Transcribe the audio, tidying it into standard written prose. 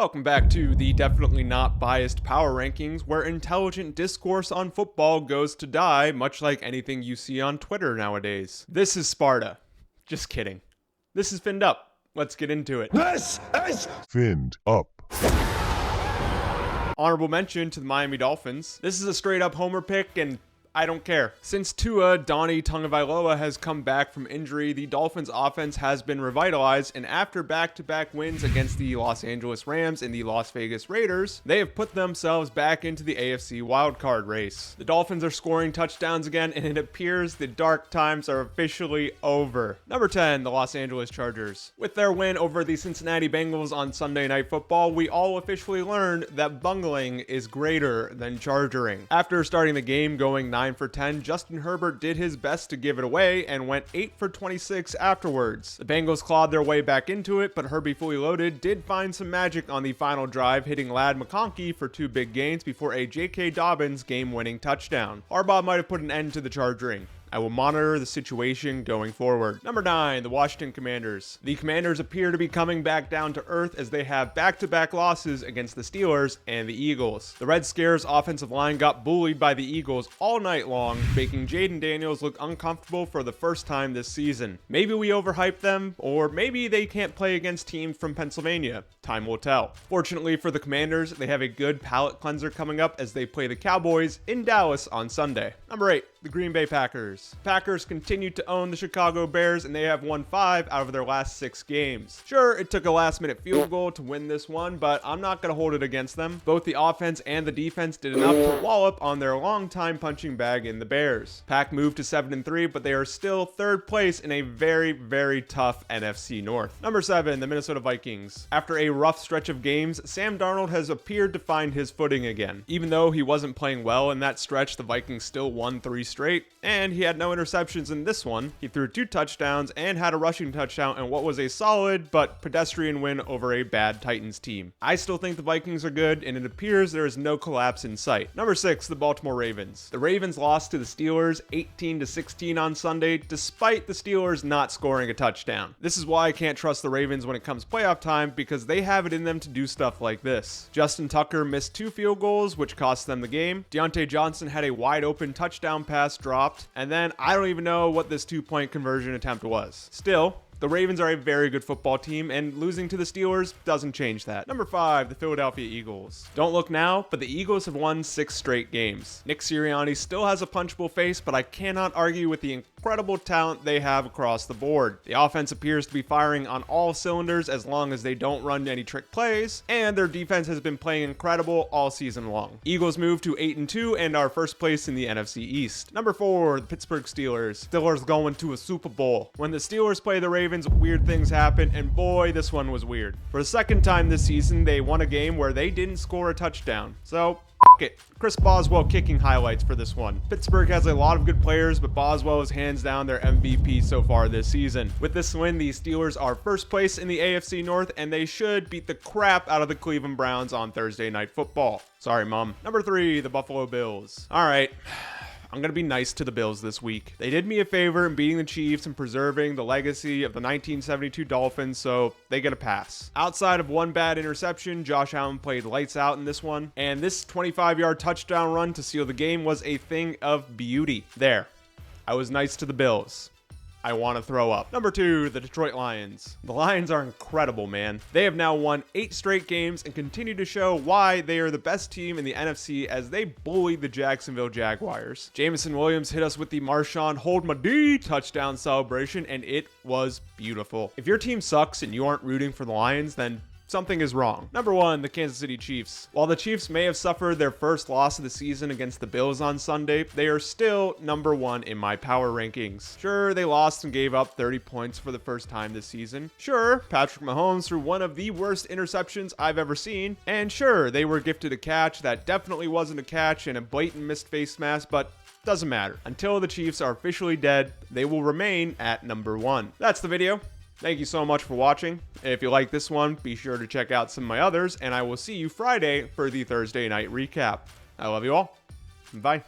Welcome back to the definitely not biased power rankings, where intelligent discourse on football goes to die, much like anything you see on Twitter nowadays. This is Sparta. Just kidding. This is Finned Up. Let's get into it. This is Finned Up. Honorable mention to the Miami Dolphins. This is a straight up homer pick, and I don't care. Since Tua Donnie Tagovailoa has come back from injury, the Dolphins offense has been revitalized, and after back-to-back wins against the Los Angeles Rams and the Las Vegas Raiders, they have put themselves back into the AFC wildcard race. The Dolphins are scoring touchdowns again, and it appears the dark times are officially over. Number 10, the Los Angeles Chargers. With their win over the Cincinnati Bengals on Sunday Night Football, we all officially learned that bungling is greater than chargering. After starting the game going 9 for 10, Justin Herbert did his best to give it away and went 8 for 26 afterwards. The Bengals clawed their way back into it, but Herbie Fully Loaded did find some magic on the final drive, hitting Ladd McConkey for 2 big gains before a J.K. Dobbins game-winning touchdown. Harbaugh might have put an end to the charging. I will monitor the situation going forward. Number 9, the Washington Commanders. The Commanders appear to be coming back down to earth as they have back-to-back losses against the Steelers and the Eagles. The Red Scares offensive line got bullied by the Eagles all night long, making Jaden Daniels look uncomfortable for the first time this season. Maybe we overhyped them, or maybe they can't play against teams from Pennsylvania. Time will tell. Fortunately for the Commanders, they have a good palate cleanser coming up as they play the Cowboys in Dallas on Sunday. Number 8, the Green Bay Packers. Packers continue to own the Chicago Bears, and they have won 5 out of their last 6 games. Sure, it took a last-minute field goal to win this one, but I'm not going to hold it against them. Both the offense and the defense did enough to wallop on their long-time punching bag in the Bears. Pack moved to 7-3, but they are still 3rd place in a very, very tough NFC North. Number 7, the Minnesota Vikings. After a rough stretch of games, Sam Darnold has appeared to find his footing again. Even though he wasn't playing well in that stretch, the Vikings still won 3 straight, and he had no interceptions in this one. He threw 2 touchdowns and had a rushing touchdown in what was a solid but pedestrian win over a bad Titans team. I still think the Vikings are good, and it appears there is no collapse in sight. Number 6, the Baltimore Ravens. The Ravens lost to the Steelers 18-16 on Sunday, despite the Steelers not scoring a touchdown. This is why I can't trust the Ravens when it comes playoff time, because they have it in them to do stuff like this. Justin Tucker missed 2 field goals, which cost them the game. Deontay Johnson had a wide open touchdown pass dropped, and then I don't even know what this 2-point conversion attempt was. Still, the Ravens are a very good football team, and losing to the Steelers doesn't change that. Number 5, the Philadelphia Eagles. Don't look now, but the Eagles have won 6 straight games. Nick Sirianni still has a punchable face, but I cannot argue with the incredible talent they have across the board. The offense appears to be firing on all cylinders as long as they don't run any trick plays, and their defense has been playing incredible all season long. Eagles move to 8-2 and are 1st place in the NFC East. Number 4, the Pittsburgh Steelers. Steelers going to a Super Bowl. When the Steelers play the Ravens, weird things happen, and boy, this one was weird. For the 2nd time this season, they won a game where they didn't score a touchdown. So, it. Chris Boswell kicking highlights for this one. Pittsburgh has a lot of good players, but Boswell is hands down their MVP so far this season. With this win, the Steelers are 1st place in the AFC North, and they should beat the crap out of the Cleveland Browns on Thursday Night Football. Sorry, Mom. Number 3, the Buffalo Bills. All right. I'm going to be nice to the Bills this week. They did me a favor in beating the Chiefs and preserving the legacy of the 1972 Dolphins, so they get a pass. Outside of 1 bad interception, Josh Allen played lights out in this one, and this 25-yard touchdown run to seal the game was a thing of beauty. There. I was nice to the Bills. I want to throw up. Number 2, the Detroit Lions. The Lions are incredible, man. They have now won 8 straight games and continue to show why they are the best team in the NFC as they bullied the Jacksonville Jaguars. Jameson Williams hit us with the Marshawn Hold My D touchdown celebration, and it was beautiful. If your team sucks and you aren't rooting for the Lions, then something is wrong. Number 1, the Kansas City Chiefs. While the Chiefs may have suffered their first loss of the season against the Bills on Sunday, they are still number 1 in my power rankings. Sure, they lost and gave up 30 points for the first time this season. Sure, Patrick Mahomes threw one of the worst interceptions I've ever seen. And sure, they were gifted a catch that definitely wasn't a catch and a blatant missed face mask, but doesn't matter. Until the Chiefs are officially dead, they will remain at number 1. That's the video. Thank you so much for watching. If you like this one, be sure to check out some of my others, and I will see you Friday for the Thursday night recap. I love you all. Bye.